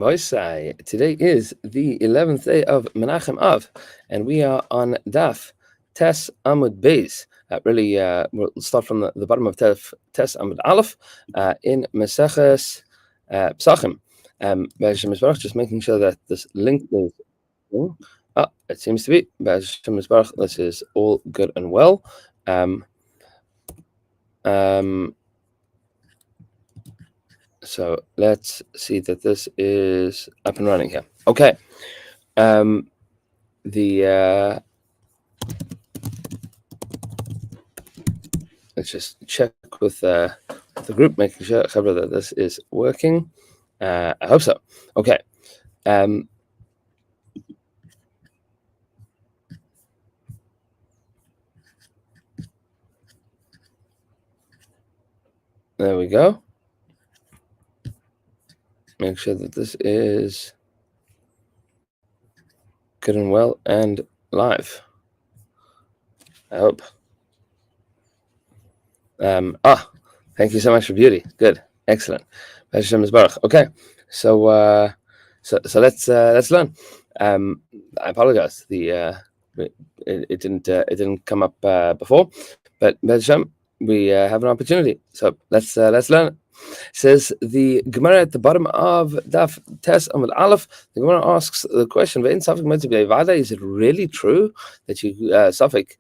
Today is the 11th day of Menachem Av, and we are on Daf Tes Amud Beis. We'll start from the bottom of Tes Amud Aleph in Maseches Pesachim. Just making sure that this link is. It seems to be. This is all good and well. So let's see that this is up and running here. Okay. Let's just check with the group, making sure that this is working. I hope so. Okay. There we go. Make sure that this is good and well and live. I hope. Thank you so much for beauty. Good, excellent. Okay, so let's learn. I apologize. It didn't come up before, but we have an opportunity. So let's learn it. Says the Gemara at the bottom of Daf Tes Amud Aleph. The Gemara asks the question: is it really true that you Safek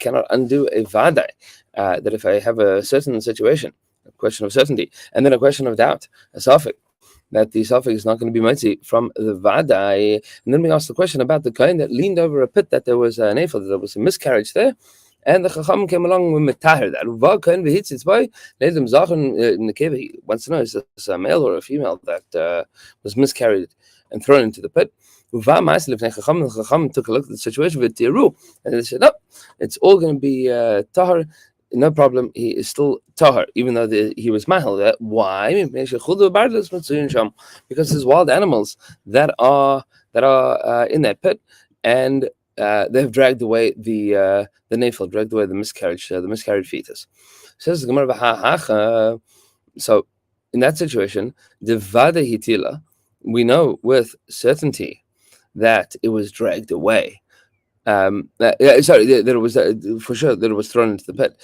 cannot undo a vadai? That if I have a certain situation, a question of certainty, and then a question of doubt, a Safek, that the Safek is not going to be mighty from the vadai. And then we ask the question about the kohen that leaned over a pit, that there was an nafel, that there was a miscarriage there. And the Chacham came along with Metahir that Kohen v'hitzitz by let them zachen in the cave. He wants to know, is this a male or a female that was miscarried and thrown into the pit? The Chacham took a look at the situation with Dirshu, and they said, no, it's all going to be tahar. No problem. He is still tahar, even though he was mahal. Why? Because there's wild animals that are in that pit, and they have dragged away the nafel, dragged away the miscarried fetus. Says the Gemara, so in that situation, the vada hitila, we know with certainty that it was dragged away. That it was for sure that it was thrown into the pit.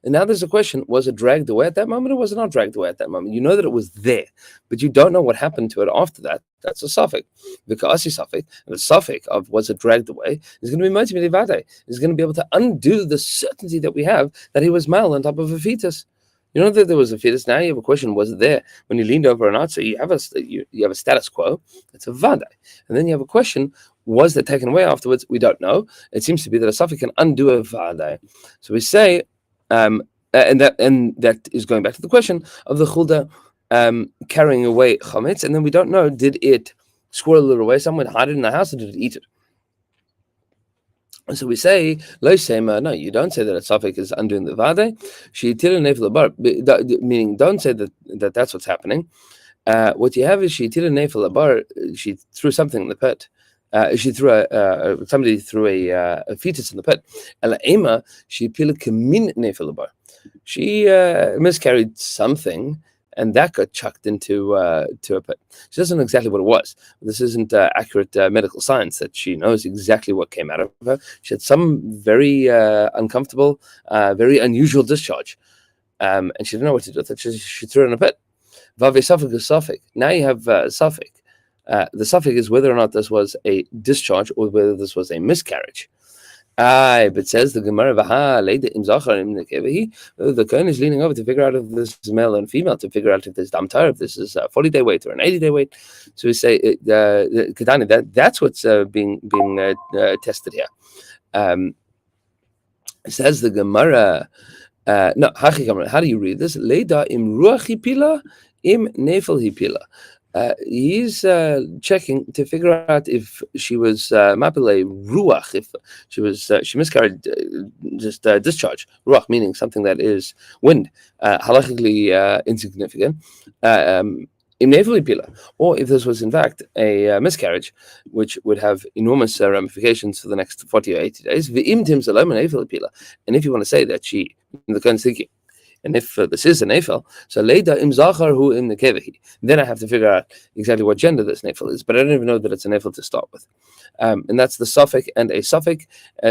And now there's a question: was it dragged away at that moment, or was it not dragged away at that moment? You know that it was there, but you don't know what happened to it after that. That's a suffix. The kasi suffix, and the suffix of was it dragged away is going to be motivated vade. Is going to be able to undo the certainty that we have that he was male on top of a fetus. You know that there was a fetus. Now you have a question: was it there when you leaned over or not? So you have a status quo. It's a vade, and then you have a question: was that taken away afterwards? We don't know. It seems to be that a suffix can undo a vade. So we say, and that is going back to the question of the chulda carrying away chametz, and then we don't know: did it squirrel it away somewhere, hide it in the house, or did it eat it? So we say, no, you don't say that a suffix is undoing the vade. Meaning, don't say that that's what's happening. What you have is she threw something in the pit. She threw somebody threw a fetus in the pit. She miscarried something, and that got chucked into a pit. She doesn't know exactly what it was. This isn't accurate medical science that she knows exactly what came out of her. She had some very uncomfortable, very unusual discharge, and she didn't know what to do with it. She threw it in a pit. Now you have suffix. The suffix is whether or not this was a discharge or whether this was a miscarriage. But says the Gemara, the kohen is leaning over to figure out if this is male and female, to figure out if this damtar, if this is a 40-day wait or an 80-day wait. So we say that's what's being tested here. Says the Gemara, no, how do you read this? Leida im ruach hipila, im nefel hipila. He's checking to figure out if she was mapile ruach, if she miscarried just discharge. Ruach meaning something that is wind, halachically insignificant. Or if this was in fact a miscarriage, which would have enormous ramifications for the next 40 or 80 days. And if you want to say that the Kohen's thinking, And if this is a nefel, so leida im zachar hu im nekevehi. Then I have to figure out exactly what gender this nefel is. But I don't even know that it's a nefel to start with. And that's the suffix and a suffix.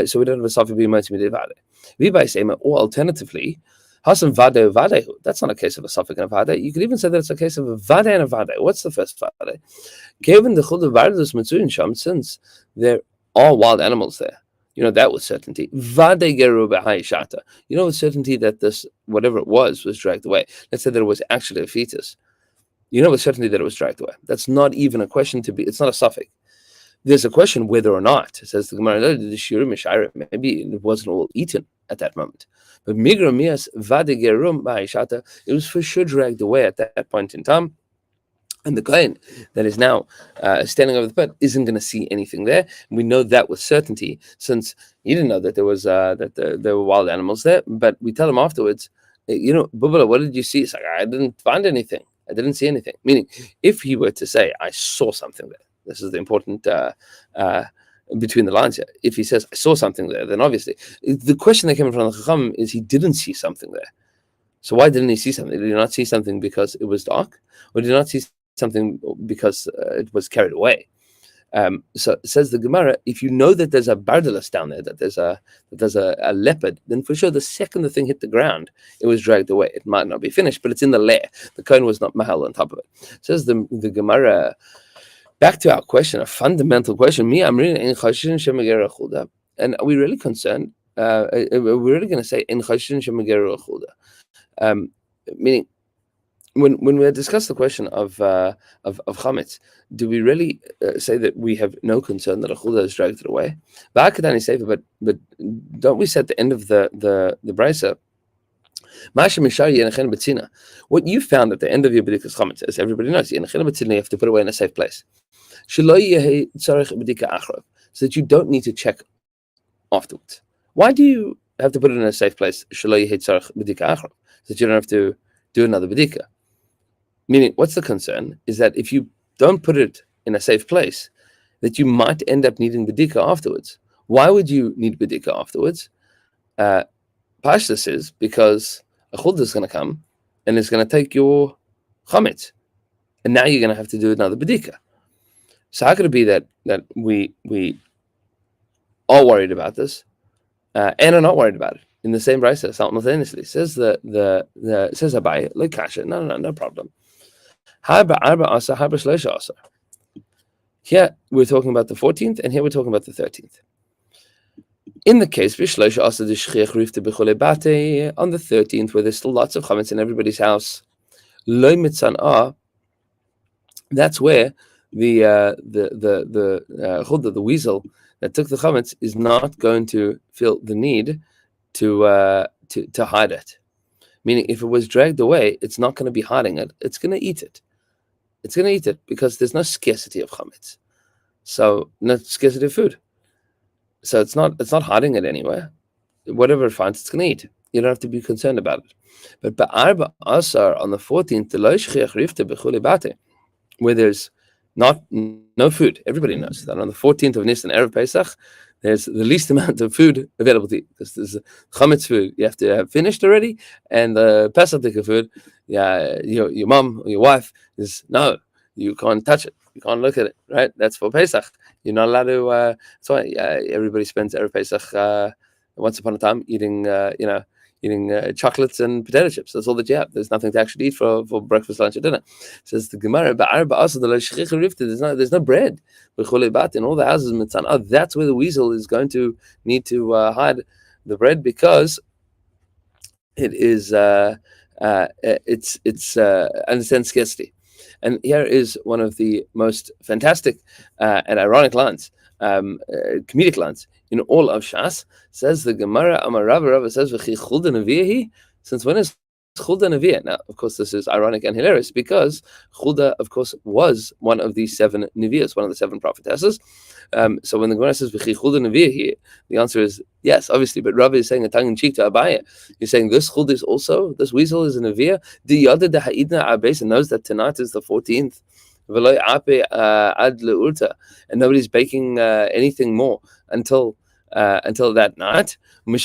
So we don't have a suffix being motivated vade. Vibai sema, or alternatively, hasan vade vadehu. That's not a case of a suffix and a vade. You could even say that it's a case of a vade and a vade. What's the first vade? Given the chud of vardus mitzuin sham, since there are wild animals there. You know that with certainty. Vade geru b'hai shata. You know with certainty that this, whatever it was dragged away. Let's say that it was actually a fetus. You know with certainty that it was dragged away. That's not even a question to be, it's not a suffix. There's a question whether or not. It says the Gemara, maybe it wasn't all eaten at that moment. But migra mias vade geru b'hai shata, it was for sure dragged away at that point in time. And the kohen that is now standing over the pit isn't going to see anything there. And we know that with certainty, since he didn't know that there was there were wild animals there. But we tell him afterwards, Bubala, what did you see? It's like, I didn't find anything. I didn't see anything. Meaning, if he were to say, I saw something there, this is the important between the lines here. If he says, I saw something there, then obviously the question that came in front of the Chacham is he didn't see something there. So why didn't he see something? Did he not see something because it was dark, or did he not see something because it was carried away? So it says the Gemara, if you know that there's a bardalas down there, that there's a leopard, then for sure the second the thing hit the ground, it was dragged away. It might not be finished, but it's in the lair. The kohen was not mahal on top of it. It says the Gemara, back to our question, a fundamental question. And are we really concerned? We're really going to say in chashin shemager chuda, meaning when we discuss the question of chametz, do we really say that we have no concern that a chuda has dragged it away? But don't we say at the end of the brisa, what you found at the end of your bedikas chametz, as everybody knows, you have to put away in a safe place, so that you don't need to check afterwards. Why do you have to put it in a safe place? So that you don't have to do another bedika. Meaning, what's the concern? Is that if you don't put it in a safe place, that you might end up needing bedika afterwards. Why would you need bedika afterwards? Pashtus is because a chulda is going to come and it's going to take your chametz, and now you're going to have to do another bedika. So how could it be that we are worried about this and are not worried about it in the same brisa simultaneously? Says says Abai, like kasha, no problem. Here we're talking about the 14th, and here we're talking about the 13th. In the case on the 13th, where there's still lots of chametz in everybody's house, that's where the chulda, the weasel that took the chametz, is not going to feel the need to hide it. Meaning, if it was dragged away, it's not going to be hiding it. It's going to eat it. It's going to eat it because there's no scarcity of chametz. So no scarcity of food. So it's not hiding it anywhere. Whatever it finds, it's going to eat. You don't have to be concerned about it. But ba'arba asar on the 14th, where there's no food. Everybody knows that on the 14th of Nisan, Erev Pesach, there's the least amount of food available to eat, because there's chametz food you have to have finished already, and the Pesach food, your mom or your wife is, no, you can't touch it, you can't look at it, right? That's for Pesach. You're not allowed to. That's why everybody spends Erev Pesach once upon a time eating chocolates and potato chips. That's all that you have. There's nothing to actually eat for breakfast, lunch, or dinner. Says the Gemara, there's no bread in all the houses. That's where the weasel is going to need to hide the bread, because it is understand scarcity. And here is one of the most fantastic and ironic lines, comedic lines in all of Shas. Says the Gemara, Amar Rava says, "V'chi chulda neviyahi." Since when is chulda neviyah? Now, of course, this is ironic and hilarious, because chulda, of course, was one of the 7 neviyahs, one of the 7 prophetesses. So when the Gemara says "V'chi chulda neviyahi," the answer is yes, obviously. But Rava is saying a tongue in cheek to Abaye. He's saying this chulda is also, this weasel is a neviyah. The yada de ha'idna abes, and knows that tonight is the 14th. And nobody's baking anything more until until that night, and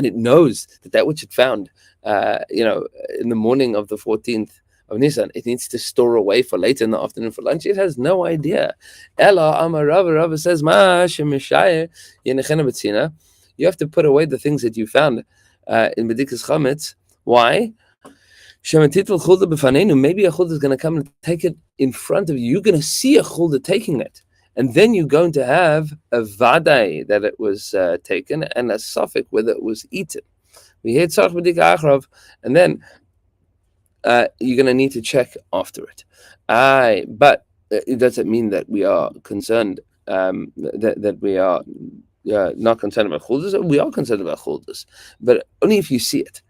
it knows that which it found, in the morning of the 14th of Nisan, it needs to store away for later in the afternoon for lunch. It has no idea. Ella Amar Rava says, you have to put away the things that you found in Bedikas Chametz. Why? Maybe a chulda is going to come and take it in front of you. You're going to see a chulda taking it. And then you're going to have a vadai that it was taken and a suffix whether it was eaten. We hit tzarich b'dika achrav, and then you're going to need to check after it. But it doesn't mean that we are concerned, that we are not concerned about chuldas. We are concerned about chuldas, but only if you see it.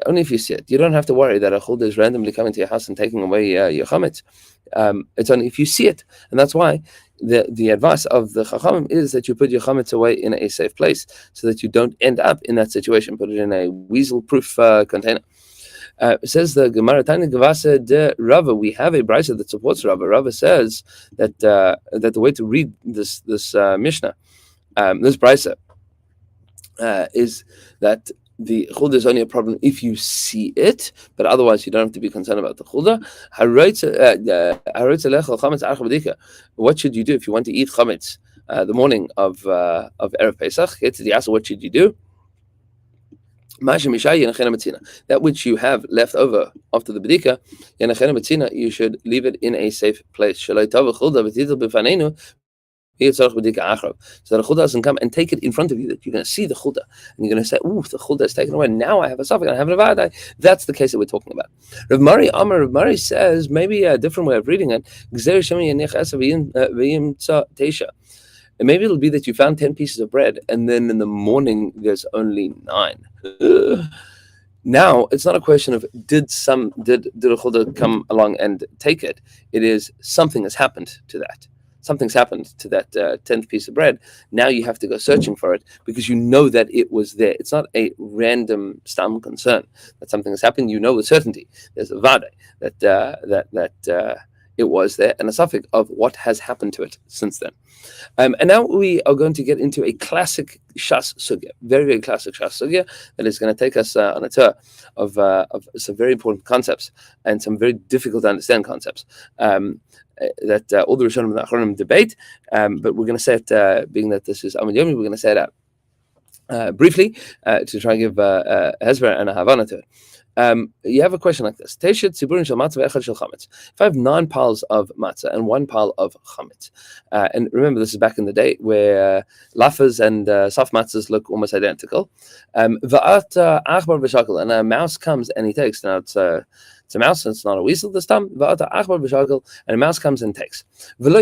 Only if you see it. You don't have to worry that a chulda is randomly coming to your house and taking away your chametz. It's only if you see it, and that's why the advice of the chachamim is that you put your chametz away in a safe place so that you don't end up in that situation. Put it in a weasel-proof container. Says the Gemara Tanya Gavasa de Rava. We have a brisa that supports Rava. Rava says that the way to read this Mishnah, this brisa, is that the chulda is only a problem if you see it, but otherwise you don't have to be concerned about the chulda. What should you do if you want to eat chametz the morning of Erev Pesach? Get to the answer. What should you do? That which you have left over after the bedika, you should leave it in a safe place. So the chulda doesn't come and take it in front of you, that you're going to see the chulda and you're going to say, "Ooh, the chulda is taken away. Now I have a suffix, I have a vadai." That's the case that we're talking about. Rav Mari says maybe a different way of reading it. And maybe it'll be that you found 10 pieces of bread, and then in the morning there's only 9. Now it's not a question of did a chulda come along and take it. It is something has happened to that. Something's happened to that 10th piece of bread. Now you have to go searching for it because you know that it was there. It's not a random stam concern that something has happened. You know with certainty. There's a vade that it was there, and a suffix of what has happened to it since then. And now we are going to get into a classic Shas Sugya, very, very classic Shas Sugya, that is going to take us on a tour of some very important concepts and some very difficult to understand concepts that all the Rishonim and the Achronim debate. But we're going to say it, being that this is Amud Yomi, we're going to say it out briefly to try and give a hezbollah and a havana to it. You have a question like this. If I have 9 piles of matzah and 1 pile of chametz, and remember this is back in the day where lafas and soft matzahs look almost identical, and a mouse comes and he takes. Now it's a mouse, and it's not a weasel this time. And a mouse comes and takes. And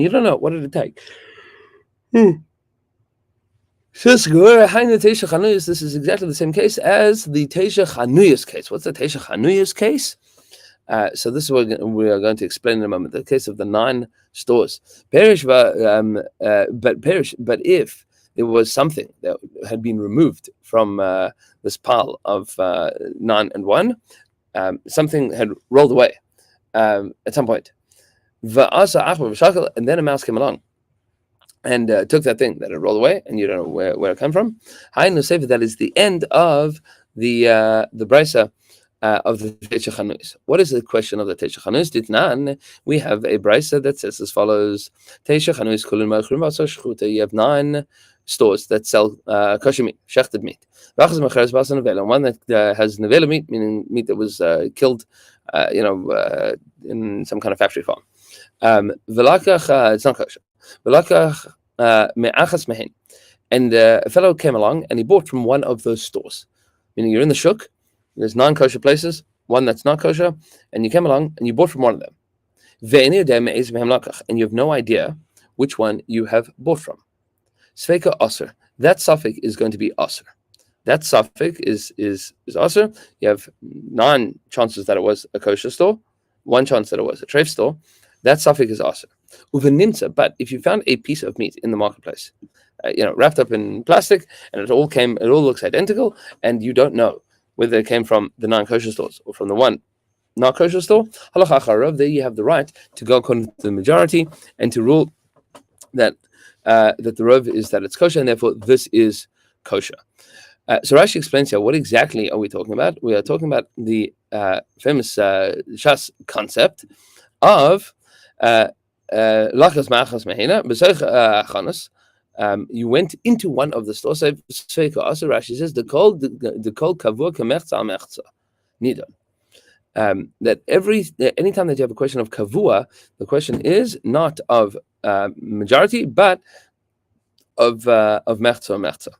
you don't know, what did it take? This is exactly the same case as the Teisha Chanuyas case. What's the Teisha Chanuyas case? So this is what we are going to explain in a moment. The case of the 9 stores. But if there was something that had been removed from this pile of 9 and 1, something had rolled away at some point. And then a mouse came along and took that thing that had rolled away, and you don't know where it came from. That is the end of the brisa of the Teisha Chanuyas. What is the question of the Teisha Chanuyas? We have a brisa that says as follows: Teisha Chanuyas kulin ma'achrim v'asar shchuta. You have 9 stores that sell kosher meat, shechted meat. And one that has nevela meat, meaning meat that was killed, in some kind of factory farm. It's not kosher. And a fellow came along and he bought from one of those stores. Meaning you're in the shuk, there's 9 kosher places, one that's not kosher, and you came along and you bought from one of them. And you have no idea which one you have bought from. Sveika Aser. That suffix is going to be Aser. That suffix is Aser. You have 9 chances that it was a kosher store, 1 chance that it was a treif store. That suffix is Aser. But if you found a piece of meat in the marketplace, wrapped up in plastic, and it all looks identical, and you don't know whether it came from the 9 kosher stores or from the one not kosher store, halacha acharav, there you have the right to go according to the majority and to rule that that the rov is that it's kosher, and therefore this is kosher. So Rashi explains here, what exactly are we talking about? We are talking about the famous Shas concept of lachas ma'achas mehena b'seich chanas. You went into one of the stores. So Rashi says the kol kavua k'mechza al mechza nidon. That anytime that you have a question of kavua, the question is not of majority, but of mechza.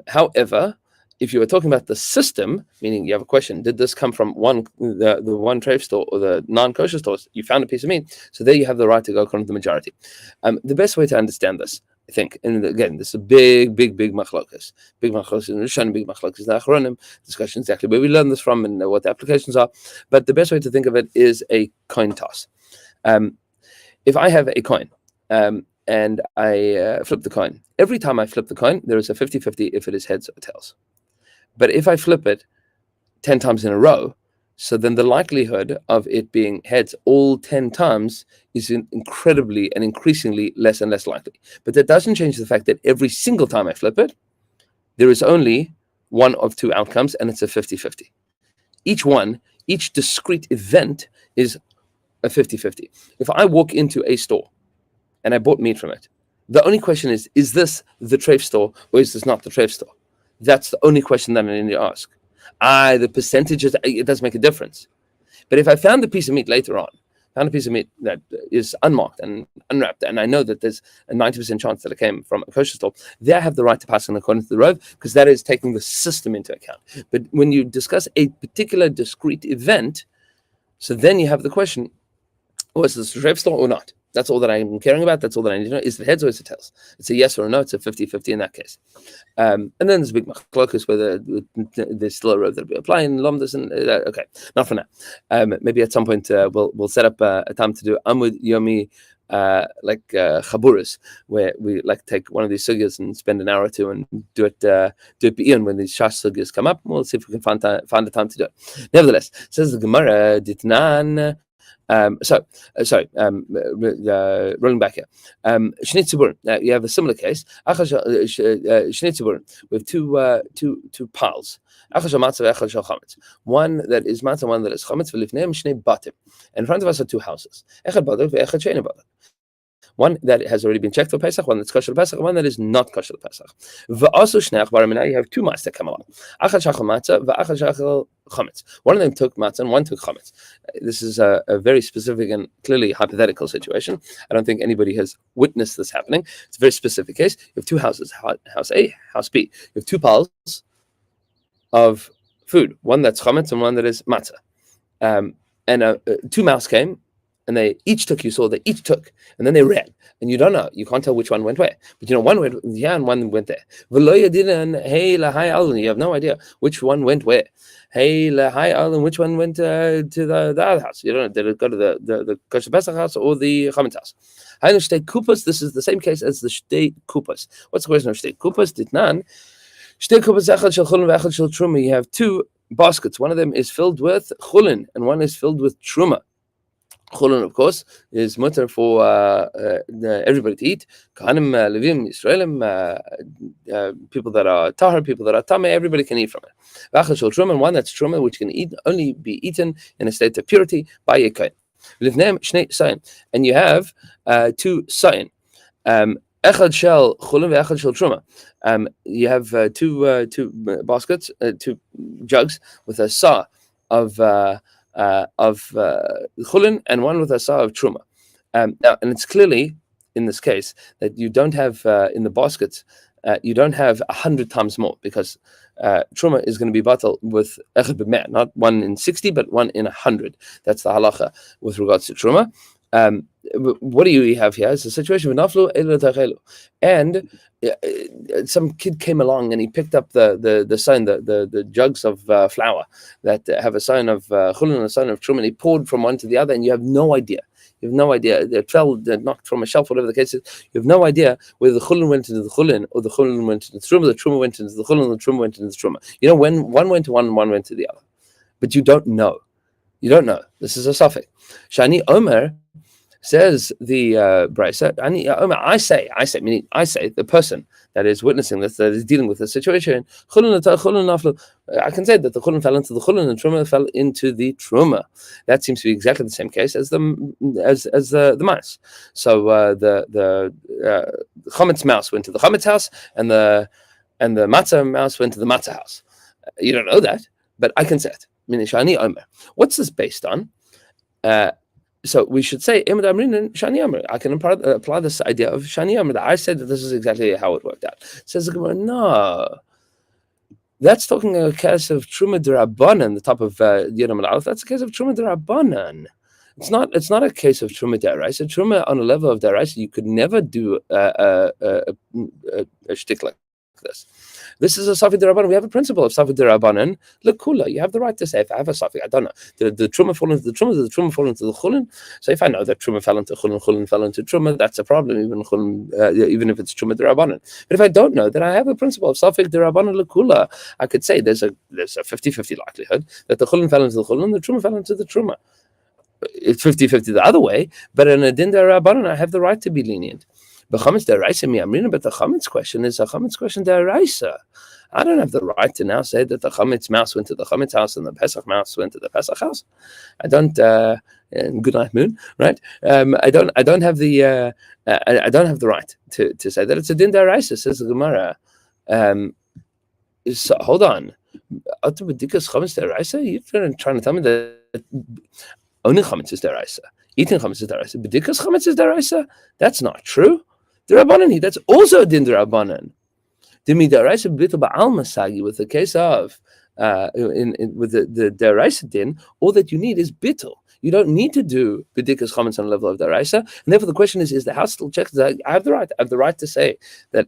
However, if you were talking about the system, meaning you have a question, did this come from the one treif store or the non-kosher stores? You found a piece of meat, so there you have the right to go according to the majority. The best way to understand this, I think, and again, this is a big machlokas. Big machlokas in Rishon, big machlokas in the Achronim. Discussion exactly where we learn this from and what the applications are. But the best way to think of it is a coin toss. If I have a coin, and I flip the coin. Every time I flip the coin, there is a 50-50 if it is heads or tails. But if I flip it 10 times in a row, so then the likelihood of it being heads all 10 times is incredibly and increasingly less and less likely. But that doesn't change the fact that every single time I flip it, there is only one of two outcomes, and it's a 50-50. Each discrete event is a 50-50. If I walk into a store and I bought meat from it, the only question is this the treif store or is this not the treif store? That's the only question that I need to ask. The percentages, it does make a difference. But if I found a piece of meat later on, found a piece of meat that is unmarked and unwrapped, and I know that there's a 90% chance that it came from a kosher store, there I have the right to pass on according to the rov, because that is taking the system into account. But when you discuss a particular discrete event, so then you have the question, was this a treif store or not? That's all that I'm caring about. That's all that I need to know. Is it heads or is it tails? It's a yes or a no. It's a 50-50 in that case. And then there's a big machlokus whether there's still a road that we apply in lomdas. And okay, not for now. Maybe at some point we'll set up a time to do Amud Yomi like chaburas, where we like take one of these sugyas and spend an hour or two and do it be'iyun when these shash sugyas come up. We'll see if we can find a time to do it. Nevertheless, says the Gemara ditnan. Rolling back here. You have a similar case. With two piles. One that is matzah, one that is chametz. And in front of us are two houses. One that has already been checked for Pesach, one that's kosher for Pesach, one that is not kosher for Pesach. You have two mice that come along. One of them took matzah and one took chametz. This is a very specific and clearly hypothetical situation. I don't think anybody has witnessed this happening. It's a very specific case. You have two houses, house A, house B. You have two piles of food, one that's chametz and one that is matzah. And two mouse came, and they each took, and then they ran. And you don't know, you can't tell which one went where. But you know, one went here and one went there. You have no idea which one went where. Which one went to the other house? You don't know, did it go to the kosher Pesach house or the chametz house? This is the same case as the shtei kupas. What's the question of shtei kupas? Ditnan. Shtei kupas echad shel chulin ve'echad shel truma. You have two baskets. One of them is filled with chulin and one is filled with truma. Chulin, of course, is mutter for everybody to eat. Kahanim, Levim, Yisraelim, people that are tahar, people that are tameh, everybody can eat from it. V'achal shel truma, one that's truma, which can only be eaten in a state of purity by a kohen. Livneim shnei sayin, and you have two sayin. Echad shel chulin ve'echad shel truma. You have two baskets, two jugs with a sa of chulin and one with a sa of truma. Now, and it's clearly in this case that you don't have in the baskets, you don't have 100 times more, because truma is going to be batal with echad b'meh, not 1 in 60, but 1 in 100. That's the halacha with regards to truma. What do you have here? It's a situation with naflu elu tachelu, and some kid came along and he picked up the sign, the jugs of flour that have a sign of chulin and a sign of truma, and he poured from one to the other, and you have no idea. You have no idea. They knocked from a shelf, whatever the case is. You have no idea whether the chulin went into the chulin or the chulin went into the truma went into the chulin, the truma went into the truma. You know when one went to one and one went to the other, but you don't know. You don't know. This is a suffix. Shani Omer, says the Brisa, I say, meaning I say, the person that is witnessing this, that is dealing with the situation, I can say that the chulun fell into the chulun and truma fell into the truma. That seems to be exactly the same case as the mice. So the chametz mouse went to the chametz house, and the matzah mouse went to the matzah house. You don't know that, but I can say it. Meaning Shani Omer. What's this based on? So we should say Shani Amr. I can apply this idea of Shani Amr. That I said that this is exactly how it worked out. Says the Gemara, no. That's talking a case of Truma D'Rabbanan, the top of Yonam Aleph. That's a case of Truma D'Rabbanan. It's not a case of Truma D'Oraisa. Truma on a level of D'Oraisa, you could never do a shtick like this. This is a Safi D'Rabbanan. We have a principle of Safi D'Rabbanan. Lekula. You have the right to say, if I have a Safi, I don't know. Did the Truma fall into the Truma? Did the Truma fall into the Chulin? So if I know that Truma fell into Chulin, Chulin fell into Truma, that's a problem, even if it's Truma D'Rabbanan. But if I don't know, then I have a principle of Safi D'Rabbanan Lekula. I could say there's a 50-50 likelihood that the Chulin fell into the Chulin, the Truma fell into the Truma. It's 50-50 the other way, but in a Din D'Rabbanan, I have the right to be lenient. But the chametz question is a chametz question deraisa. I don't have the right to now say that the chametz mouse went to the chametz house and the Pesach mouse went to the Pesach house. I don't. Good night, moon. Right? I don't have the. I don't have the right to say that it's a din deraisa. Says the Gemara. So hold on. You're trying to tell me that only chametz is deraisa. Eating chametz is deraisa. B'dikas chametz is deraisa. That's not true. D'Rabbanan, that's also a din D'Rabbanan. Dimi deraisa b'bitul ba'al masagi, with the case of with the deraisa din, all that you need is bittul. You don't need to do b'dikas chametz on the level of deraisa, and therefore the question is the house still checked? I have the right. I have the right to say that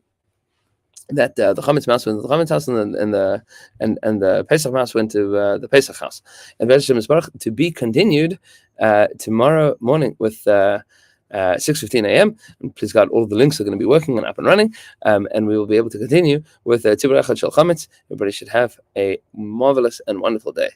the chametz mouse went to the chametz house and the Pesach mouse went to the Pesach house. And to be continued tomorrow morning with 6:15 a.m. And please God, all of the links are going to be working and up and running, and we will be able to continue with Tibur Echad Shel Chametz. Everybody should have a marvelous and wonderful day.